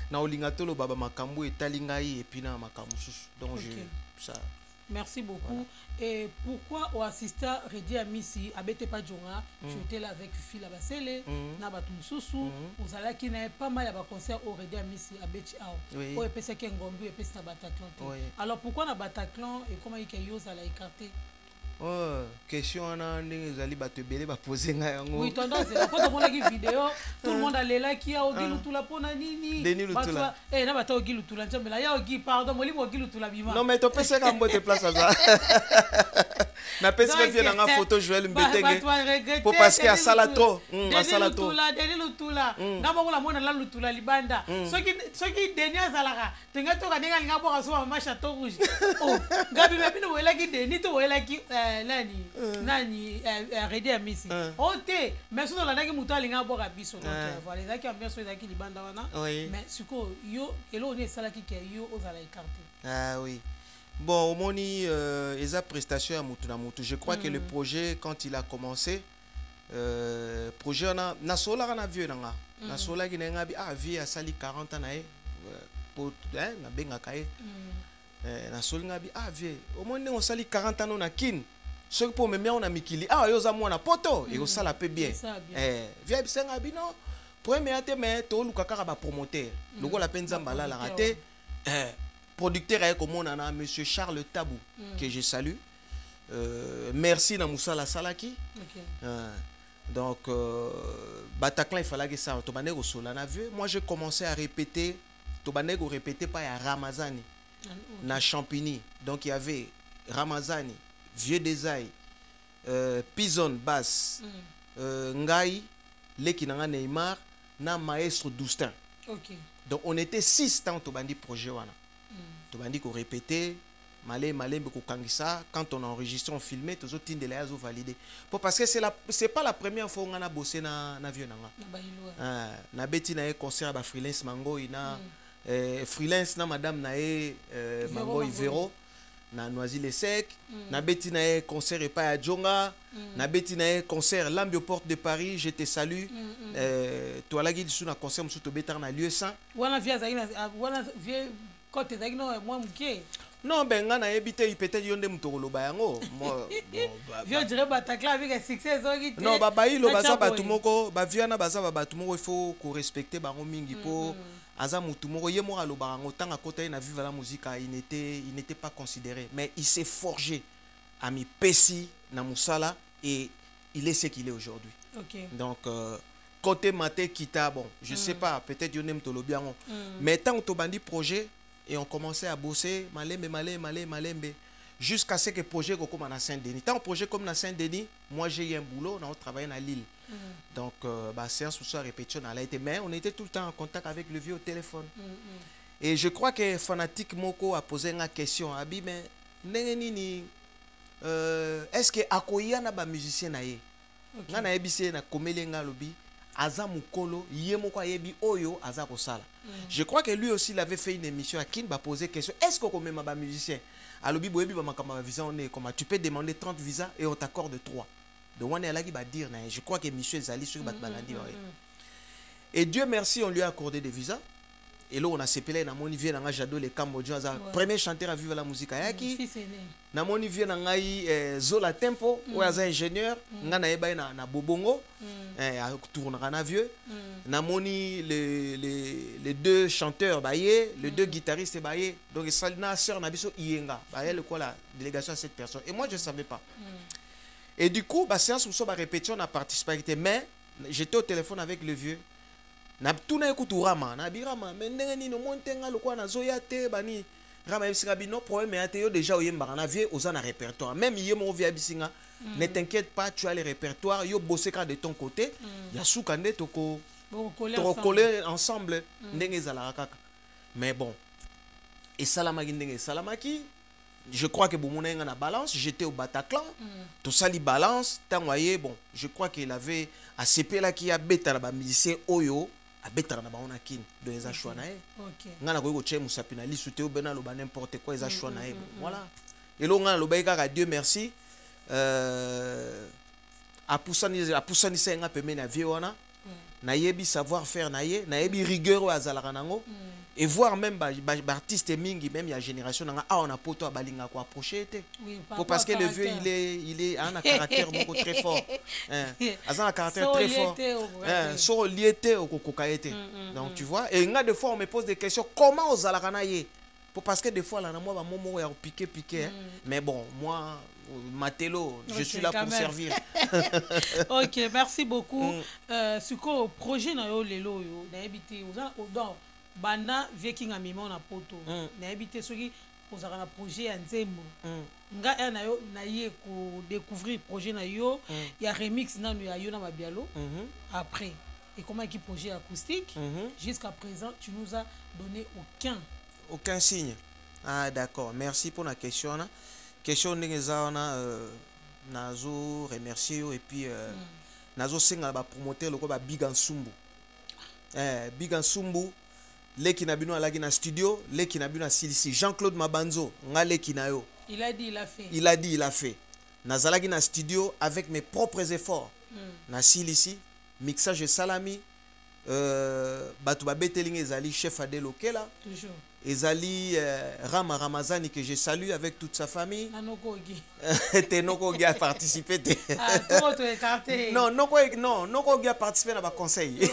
Na olingatolo baba makambu et talingai et puis na makambu. Donc ça. Merci beaucoup. Voilà. Et pourquoi au assistant Redi Amisi abete pas Djonga, tu étais là avec Fila Basele, na batumsusu, vous allez qui n'a pas mal à concert au Redi Amisi abeti ao. Au epesa ki ngombu epesa na Bataclan. Alors pourquoi na Bataclan et comment il kayo ça l'a écarté? Oh, question on ndenge zali bato belé ba poser nga yango. Oui, tendance c'est quand on a une vidéo, tout le monde allait là qui a ogi lutula pona nini. Lutula. Eh na bato ogi lutula nzambe la ya ogi pardon, moli ogi lutula bima. Non mais to pesa ka mbote place à ça. Na pesa ka vient na photo Joël Mbetenge. Pour parce que à sala trop, à sala trop. Lutula. Na ba la mona la lutula libanda. Soki denia zalaka. Tenga to ka denga linga boka so ma château rouge. Oh, gabi mebi no wela ki deni to wela ki nani Redi Amisi ote mais so la naki muto alinga boka biso donc voilà ezaki ambiance ezaki libanda wana mais siko yo elo ne sala ki yo ozala écarté. Ah oui, bon au moni eza prestation ya mutu na mutu. Je crois que le projet quand il a commencé projet na sola na vieux nanga na sola ki nga bi vie a sali 40 ans na pour na benga kae na solinga bi vie au moins on sali 40 ans na kin ce pour me mettre on a mikili yo za mwana poto et ça la peut bien via bisenga bi non premier ate mais to lukaka ba promoteur loko la penza la raté producteur ay comme on a monsieur Charles Tabou que je salue merci na musala salaki donc Bataclan il fallait que ça to banego sola na vieux. Moi j'ai commencé à répéter to banego répéter pas à Ramazani na Champigny. Donc il y avait Ramazani, Vieux Desailles, Pison Basse, Ngai, Lekinanga Neymar, na Maestro Doustin. Donc on était 6 temps au bandi projet wana. To bandi ko répéter malé ko kangisa quand on enregistre on filmé tous autres tindela yazo validé parce que c'est pas la première fois on a bossé na vieux nanga na beti na concert ba freelance mango ina freelance na madame na mango Ivero na Noisy Sec na beti na concert et pas à Djonga na beti na concert Lambi aux portes de Paris je te salue toi la guide sous na concert musu to betar na lieu saint wana vieux côté d'agno moi mké non ben nga na ebité peut-être yonde mutokoloba yango vieux dire batakla avec succès zoki non baba ilo baza batu moko ba viana baza batu moko il faut ko respecter bango mingi po aza mutu moko ye moko aloba ngo tanga kota na vivre la musique il n'était pas considéré mais il s'est forgé à mi pesi na musala et il est ce qu'il est aujourd'hui. Donc côté maté kita bon je sais pas peut-être yonde mutolobi yango mais tant to bandi projet et on commençait à bosser malembe jusqu'à ce que le projet comme à Saint-Denis. Tant un projet comme à Saint-Denis, moi j'ai eu un boulot, on travaillait à Lille. Donc séance pour ça répétition elle a été mais on était tout le temps en contact avec le vieux au téléphone. Et je crois que Fanatique Moko a posé une question abi mais est-ce que akoya na ba musicien na ye? Nga na ebisi na komelenga lobi aza mukolo ye moko yebi oyo aza kosala. Je crois que lui aussi il avait fait une émission à qui va poser question est-ce qu'on même ba musicien alobi boyebi ba makamba visa on est comment tu peux demander 30 visas et on t'accorde 3. Donc on est là qui va dire je crois que monsieur Zali sur bat balandi et Dieu merci on lui a accordé des visas et là on a sepelé na moni vie na Jado le Cambodgien premier chanteur à vivre la musique ayaki na moni vie na ngai Zola Tempo ou aza ingénieur nga na eba na bobongo a tournera na vieux na moni les deux chanteurs baye les deux guitaristes baye donc salina sœur na biso Iyenga baye le quoi la délégation à cette personne et moi je savais pas et du coup séance où ba répétition on a participé mais j'étais au téléphone avec le vieux na tuna ekutu rama na birama mais ndenge nini montenga lokwa na zoya te bani rama ebisinga bino problème ya te yo déjà oyembaka na vie oza na répertoire même yemo via bisinga ne t'inquiète pas tu as le répertoire yo bosseka de ton côté ya suka nde toko coller ensemble ndenge ezalaka kaka mais bon et salamaki ndenge salamaki je crois que bomona nga na balance j'étais au Bataclan tout ça li balance tangoye bon je crois qu'il avait ACP là qui a beta na ba musicien oyo a beta na ba on a kin de eza choix na nga na ko che musapina li souté ou bena lo ba n'importe quoi eza choix na voilà et lo nga lo ba ka Dieu merci a poussani senga pemé na vie wana na yebi savoir faire na yebi rigueur o azalaka nango et voir même artiste mingi même ya génération nga on a poto a balinga ko approcher té parce que le vieux il est un caractère beaucoup très fort un caractère très fort so liété au kokaete donc tu vois et nga des fois on me pose des questions comment ozalaka na ye parce que des fois là na moi ba momo ya piquer mais bon moi Matelo, je suis là pour servir. Ok, merci beaucoup. Suko projet na yo lelo yo na habité dans banda viking amima na poto. Na habité soki ozaka na projet ya nzembo. Nga na yo na ye ko découvrir projet na yo, ya remix na yo ya yo na mabialo. Après et comment qui projet acoustique jusqu'à présent tu nous as donné aucun signe. Ah d'accord, merci pour la question là. Question ndengezana nazo remercier et puis nazo senga ba promoteur loko ba Big Ansumbu Big Ansumbu leki na bino alagi na studio leki na bino silisi Jean-Claude Mabanzo nga leki na yo il a dit il a fait nazalagi na studio avec mes propres efforts na silisi mixage salami batu ba betelinga ezali chef Adel Okela toujours ezali Rama Ramazani que je salue avec toute sa famille. Nokogi a participé. Non, Nokogi a participé dans le conseil.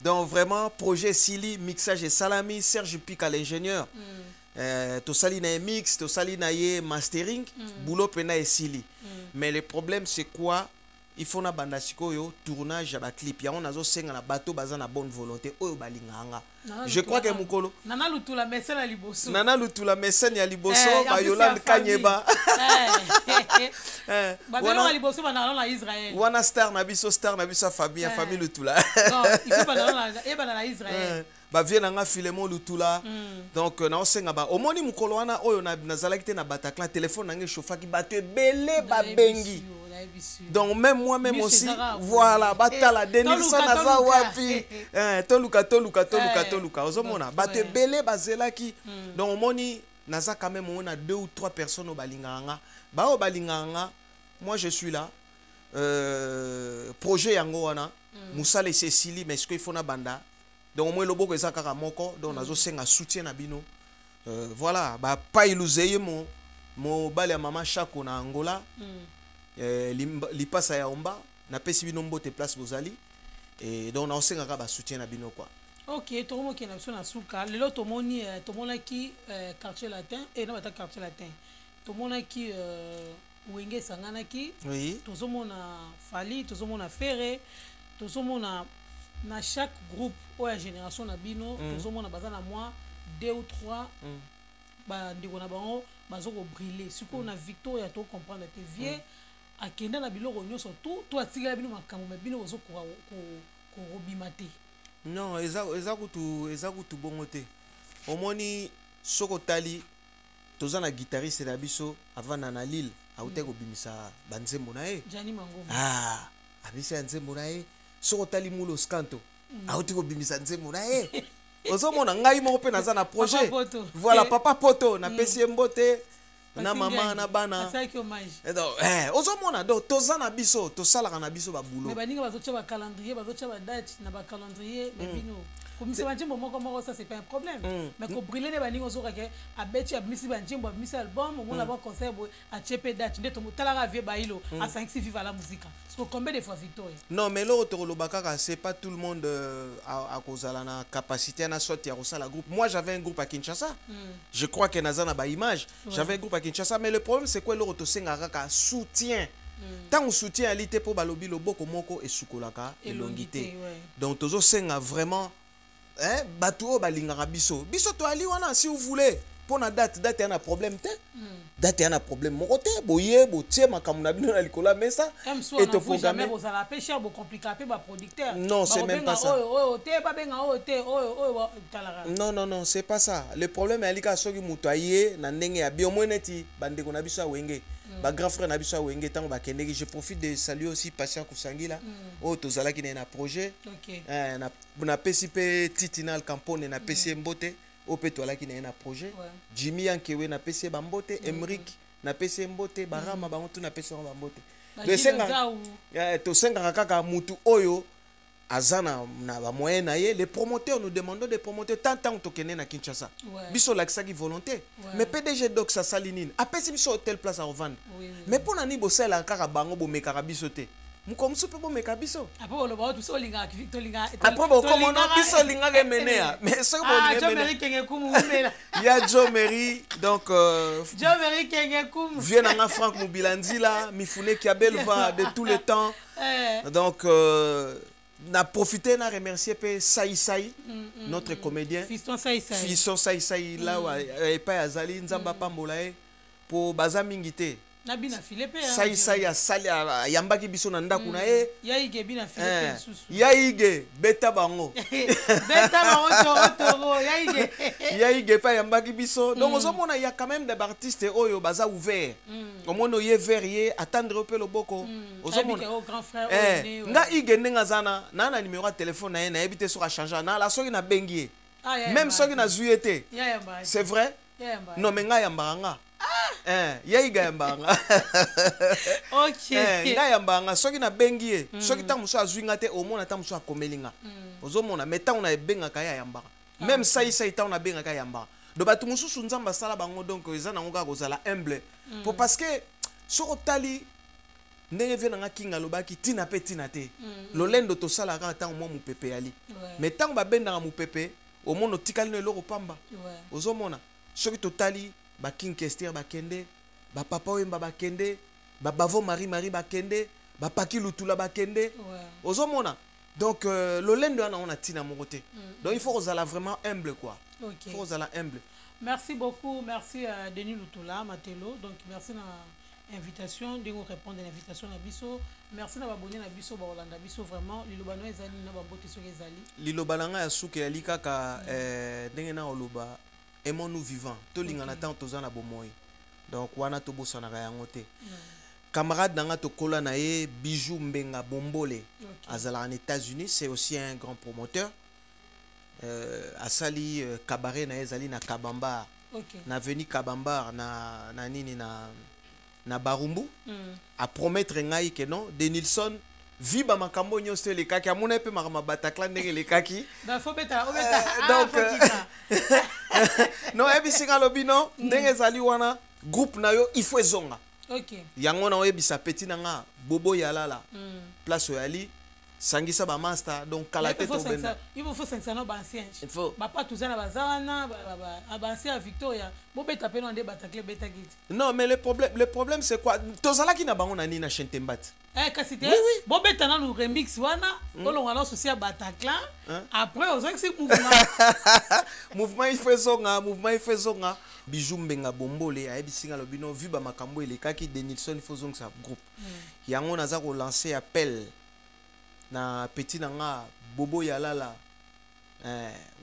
Donc vraiment projet Sili mixage et salami Serge Pic à l'ingénieur. To sali na mix, to sali na mastering, boulot pena et Sili. Mais le problème c'est quoi? Il faut na banda sikoyo tournage ya ba clip ya on azo senga na bateau baza na bonne volonté oyo balinganga je crois que mukolo nana lutula mesena ya liboso ba Yolande Kanyeba ba belo liboso ba na Israël wana star na biso famille famille lutula non il faut ba na Israël bavie na nga Filemon Lutula donc naosenga ba omoni mukolo wana oyo nazalaki te na Bataclan téléphone na nge chauffaki bato ebele babengi donc même moi-même aussi voilà batala Denilson aza wapi toluka ozomona bato ebele bazelaki donc omoni naza quand même on a 2 ou 3 personnes au balinganga bao balinganga moi je suis là projet yango wana Moussa et Cécilie mais est-ce qu'il faut na banda donc moi le boko ezaka moko donc nazo senga soutien na bino voilà ba pa iluzeye mo bale ya mama Chako na Angola lipasa ya omba na pesi bino mbote place bozali et donc nazo senga ba soutien na bino quoi. Ok, tout le monde qui est na souka lelo to moni qui quartier latin et non pas quartier latin to mona qui wenge sangana ki oui to mona Fali to mona Ferré to mona na chaque groupe ou la génération na bino to mona bazana moi 2 ou 3 ba ndiko na bango bazoko briller siko na Victoria to comprendre te vie akenda na biloko nyoso to atigala bino makambo me bino ozo ko robimate. Non, ezakutu bongo te. Omoni soko tali tozana guitariste na biso avant na Lille, aute ko bimisa banzembo na e. Jani Mango. Ah, abisa nzembo na e. Soko tali mulo skanto. Aute ko bimisa nzembo na e. Ozomona ngai moko pe naza na projet. Voilà Papa Poto na pesi mbote na mama na bana. C'est hommage. Donc ozomona donc tozana biso, tosalaka na biso ba boulot. Mais baninga bazocha ba calendrier, bazocha ba date na ba calendrier mais bino. Comme ça banjimbo moko ça c'est pas un problème. Mais ko briller ne baninga ozoka ke abeti abimisi banjimbo abimisi album au moins avoir concert a chepe date ndeto mutala vie bailo à 5 6 viva la musique. Parce que combien de fois Victoria? Non mais l'autre lobaka c'est pas tout le monde à cause de la capacité na sortir au la groupe. Moi j'avais un groupe à Kinshasa. Je crois que nazana ba image. J'avais un groupe à Kinshasa mais le problème c'est quoi l'autre sengaka soutien. Tant on soutient à l'ité pour balobi loboko moko et sukolaka et longité. Donc tozo senga vraiment bato balingaka biso to ali wana si vous voulez pour na date yana problème te date yana problème moko te boye botie makambo na bino na likola mesa et to programmer vous allez pêcher bo compliquer pe ba producteur non c'est même pas ça non c'est pas ça le problème est que soki muto aye na ndenge ya biomoneti bandeko na biso wenge ba grand frère na biso wenge tango ba kendeki je profite de saluer aussi Patient Kusangila tozala ki na projet na PCP Titinal Campone na PC Mbote ope toala ki na projet Jimmy Yankewe na PC Bambote Emric na PC Mbote Barama bango tu na PC Bambote to senga kaka mutu oyo azana na ba moyen na ye les promoteurs nous demandons des promoteurs tant to kene na Kinshasa biso lakisa ki volonté mais PDG Doc sa salinine apesi biso hôtel place à revendre mais pour nani bosela kaka bango bo mekaka biso te mukomsu pe bo meka biso après le ba tout so linga Victoria après bo comment non biso linga ke menea mais ce que Joe Mary kenge kumu mbela ya Joe Mary donc Joe Mary kenge kumu vient na Franck Mubilanzila Mifune Kiabelva de tous les temps donc n'a profité n'a remercié pe Saï notre comédien Fiston Saï là et pas Azali Nzamba Pambola pour bazamingité Nabina Philippe Saï a sali yambaki biso na ndaku na e yaige bina Philippe susu yaige beta bango toro yaige pa yambaki biso donc ozomona il y a quand même des artistes oyo baza ouvert omono ye verrier attendre pe loboko ozomona grand frère nga ige ndenga zana na numéro de téléphone na ye na ebité sur a changer na la soki na bengi même soki na zuete c'est vrai non mais nga yambanga yaiga yambanga nga yambanga soki na bengi soki ta muso azwinga te omona ta muso akomelinga ozomona meta ona ebengaka ya yambanga même Saï ta ona bengaka yambanga do batu mususu nzamba sala bango donc eza nango ka kozala humble pour parce que soko tali ndenge vient nga kinga lobaki tina pe tina te lolendo to sala ka tango mo mupepe yali mais tango ba bendanga mupepe omona tikali no eloko pamba ozomona soki totali ba King Kester bakende ba Papa Wemba bakende ba Bavo Marie bakende ba Paki Lutula bakende ozomona donc lolendo ana on a tina mokote donc il faut ozala vraiment humble quoi il faut ozala humble. Merci beaucoup, merci à Denis Lutula Matelo donc merci na invitation ndenge répondre l'invitation na biso. Merci na babonné na biso ba Holanda biso vraiment liloba no ezali na bambote soki ezali liloba na ngai ya suki yali kaka ndenge na oloba aimons-nous vivants tolingana tant toza na bomoi donc wana tobosanaka yango te camarade nanga tokola na ye Bijou Mbenga Bombole azalaka en États-Unis, c'est aussi un grand promoteur asali cabaret na ye ezali na Kabambar na avenue Kabambar na nini na Barumbu a promettre ngai que non Denilson viba makambo nyonso lekaki amona pe makama Bataclan ndenge lekaki donc non ebisinga lobino ndenge ezali wana groupe na yo il faut ezonga yango na oyebisa petit nanga Bobo Yalala place oyali sangisa ba master donc kala te to benda il faut 500 no bancien ba pas tous na bazana ba ancien Victoria bo beta pe no nde Bataclan beta git non mais le problème c'est quoi tozala ki na bango na nina Chentembat kasi te bo beta na no remix wana kolonga na souci ya Bataclan après ozaki si mouvement il faut zonga Bijou Mbenga Bombole ayebisinga lobino vu ba makambo elekaki Denilson il faut zonga sa groupe yango naza ko lancer appel na petit nanga Bobo Yalala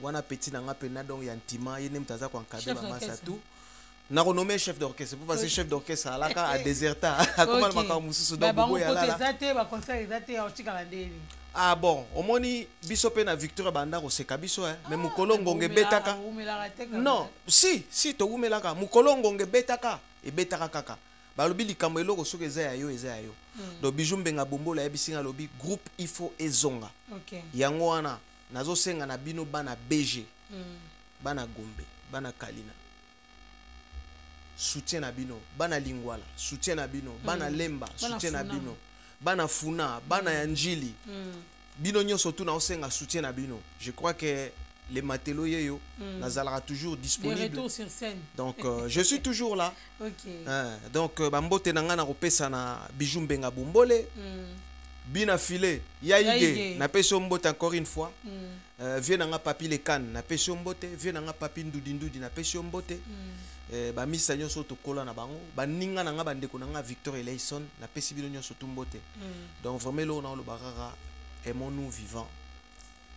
wana petit nanga pena donc yantima yene mtaza ko encadrer ba masa tout na renommé chef d'orchestre pour passer chef d'orchestre alaka a déserta akoma makambo mususu donc Bobo Yalala ba concert ezate otikala ndeni ah bon omoni biso pe na Victoire banda ko seka biso mais mukolo ngonge betaka non si to umelaka mukolo ngonge betaka e betaka kaka balobi likambo eloko soki eza ya yo donc Bijou Mbenga Bombole ayebisinga lobi groupe il faut ezonga yango wana nazosenga na bino bana BG bana Gombe bana Kalina soutien na bino bana Lingwala soutien na bino bana Lemba soutien na bino bana Funa bana Yanjili bino nyonso tu na osenga soutien na bino. Je crois que les matelots yeyo nazalaka toujours disponible sur scène. Donc je suis toujours là. Donc bambote nanga na kopesa na Bijou Mbenga Bombole bina filé yaige na peso mbote encore une fois viens nanga papi le kan na peso mbote viens nanga papi ndudi na peso mbote ba misa nyonso to kola na bango ba ninga nanga bandeko nanga Victor Eleison na pesi bino nyonso to mbote. Donc vraiment lo na lo barara aimons-nous vivants.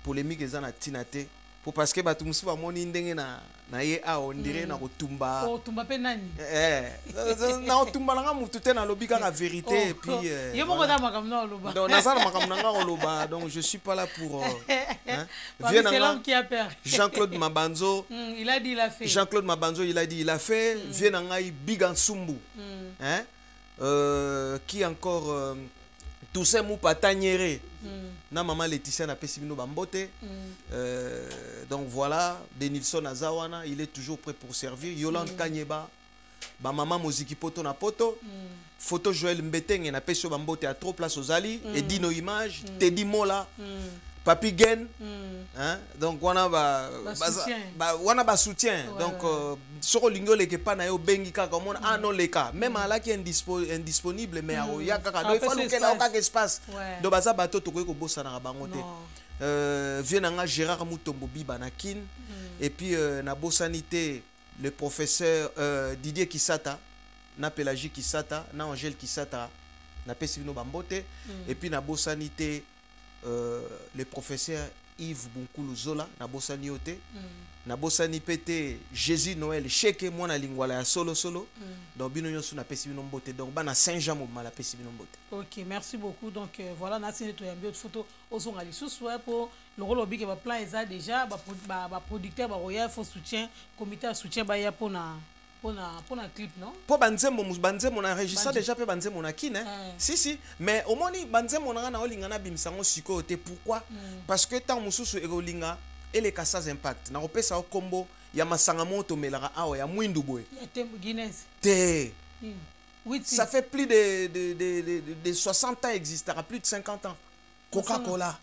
Polémique ezana tinate pour parce que batu musu ba moni ndenge na ye a on dirait na kotumba tumba pe nani na otumba nga mutu te na lobi kaka vérité et puis ye moko da makamna loba donc na sala makamna nga loba donc je suis pas là pour c'est l'homme qui a peur. Jean-Claude Mabanzo il a dit il a fait. Jean-Claude Mabanzo il a dit il a fait vient ngai Bigan Sumbu qui encore Toussaint Moupata Nyere na maman Laetitia na pesi bino bambote donc voilà Denilson Azawana il est toujours prêt pour servir. Yolande Kanyeba ba maman Moziki Poto na poto photo Joël Mbetenge na pesi bambote à trop place aux ali et Dino Image Teddy Mola Papi Gen donc wana wana ba soutien donc soko lingo leke pa na yo bengi kaka mona ah non les cas même ala qui indisponible mais ya kaka donc il faut que la kaka espace donc baza bato to ko bossa na bango te vient nga Gérard Mutombo Biba na kin et puis na bossanité le professeur Didier Kisata na Pélagie Kisata na Angèle Kisata na pesi bino bambote et puis na bossanité le professeur Yves Bunkulu Zola na bosani yote na bosani pété Jésus Noël cheke mwana lingwala ya solo donc bino nyonso na pesi bino mbote donc bana Saint-Jean mobima la pesi bino mbote. OK, merci beaucoup. Donc voilà na sine to yambi autre photo ozonga lisusu pour le rôle obi que ba plan eza déjà ba producteur ba royal faut soutien comité de soutien ba ya pona clip non po banzembo na régisseur déjà pe banzembo na kine si mais au moni banzembo na olinga na bimsango siko te pourquoi parce que tant mususu egolinga ele kasaz impact na opesa o kombo ya masanga moto melara awa ya mwindu boy ya tembo Guinness te ça fait plus de 60 ans existera plus de 50 ans Coca-Cola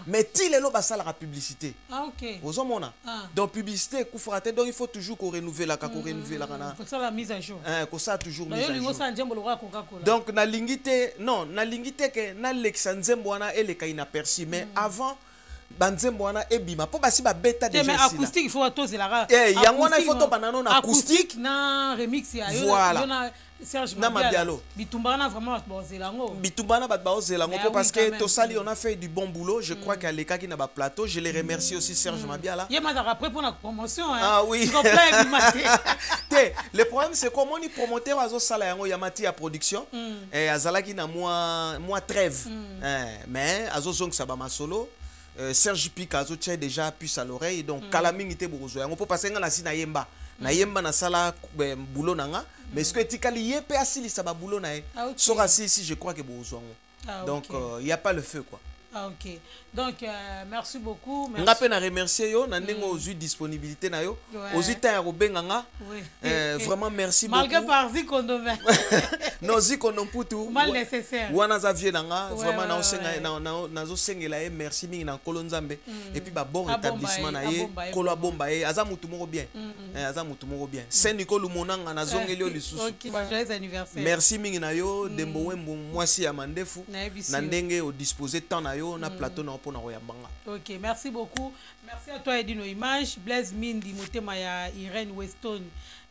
mais ti lelo basala la publicité OK ozomona donc publicité kufrate donc il faut toujours qu'on renouvelle la kana pour ça la mise à jour ko ça toujours mise à jour Coca-Cola donc na lingité que na lexa nzembo wana eleka inaperçu mais avant banzembo wana ebima po basi ba beta déjà mais acoustique il faut atoze la yango wana il faut to banano na acoustique na remix ya voilà Serge na Mabialo. Bitumbana vraiment baozelango. Bitumbana baozelango parce que Tosali on a fait du bon boulot. Je crois qu'à l'écart qui n'a pas plateau, je les remercie aussi Serge Mabiala. Il y a après pour la promotion. Ah oui. Le problème c'est comment on y promoteur azo sala yango Yamati à production et azalaki na moi trêve. Mais azo zong sabama solo. Serge Pika azo tient déjà puce à l'oreille donc kalaming ite bozo yango po passer nga na si na yemba. Na yemba na sala boulot nanga mais ce que tikali yepe asili sa ba boulot na e. Sora si je crois que bozo yango. Donc il y a pas le feu quoi. Ah, ok. Donc, merci beaucoup. On a peine à remercier yo, n'a n'engo aux disponibilité na yo, aux temps à Robenganga. Vraiment merci beaucoup. Malgré par Zikondo. Non Zikondo putu. Mal nécessaire. Wana za vie nanga, vraiment na osenga na zo sengela e merci mingi na Kolonzambe et puis ba bon rétablissement na ye, Kolo bomba e, aza mutu moko bien. Aza mutu moko bien. Saint Nicolas Monanga na zongelio lisusu. OK, joyeux anniversaire. Merci mingi na yo, Dembo Wembo mwasi ya mandefu. Na ndenge au disposer temps na yo na plateau na opona royambanga. OK, merci beaucoup. Merci à toi Edino Image, Blaise Mindi Motema ya Irene Weston.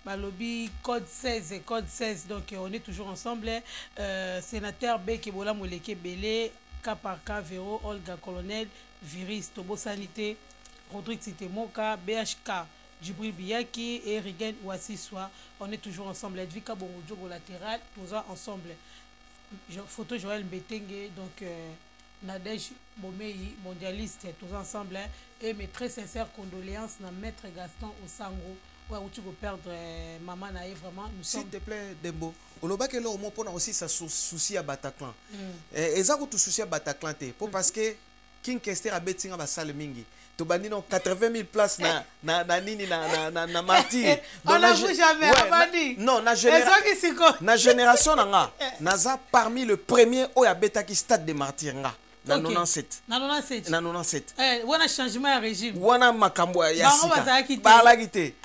Balobi code 16 donc on est toujours ensemble. Sénateur Bekebola Moleke Belé, cas par cas Véro Olga Colonel Viris Tobo Sanité, Rodrigue Sitemoka, BHK Djibril Biyaki et Rigen Ouassiswa. On est toujours ensemble. Edvika Bongojo latéral, tous ensemble. Photo Joël Mbetenge donc Nadège Bomei, mondialiste, tous ensemble. Et mes très sincères condoléances à Maître Gaston Osango. Ouais, où tu peux perdre maman naïe vraiment. S'il te plaît, Dembo. On a que l'homme pour aussi sa souci à Bataclan. Et ça tout souci à Bataclan parce que King Kester a bêté à salle mingi. Tu bandi non 80 000 places na nini na martyr. On n'a jamais bandi. Non, na génération nga. Naza parmi le premier où y a bêta qui stade de martyr nga. Na 97. Na 97. Na 97. Wana changement ya régime. Wana makambo ya sika. Balagité.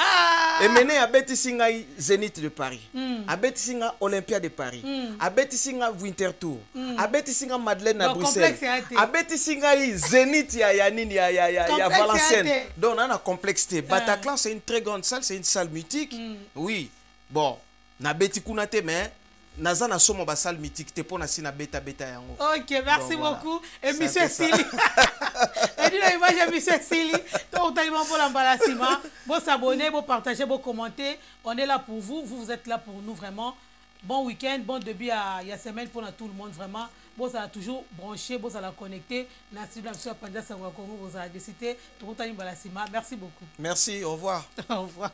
Et mené a bêti singa Zénith de Paris. A bêti singa Olympia de Paris. A bêti singa Winter Tour. A bêti singa Madeleine à Bruxelles. A bêti singa Zénith ya nini ya Valenciennes. Donc on a complexité. Bataclan c'est une très grande salle, c'est une salle mythique. Oui. Bon, na bêti kunate mais Nazana somo basal mythique te pona sina beta yango. OK, merci beaucoup. Et monsieur Sili. Et dis la image monsieur Sili. Donc tellement pour l'embarrassement. Bon s'abonner, bon partager, bon commenter. On est là pour vous, vous êtes là pour nous vraiment. Bon week-end, bon début à la semaine pour tout le monde vraiment. Bon ça a toujours branché, bon ça l'a connecté. Merci bien monsieur Panda Sangwa Congo, vous a décidé. Merci beaucoup. Merci, au revoir. Au revoir.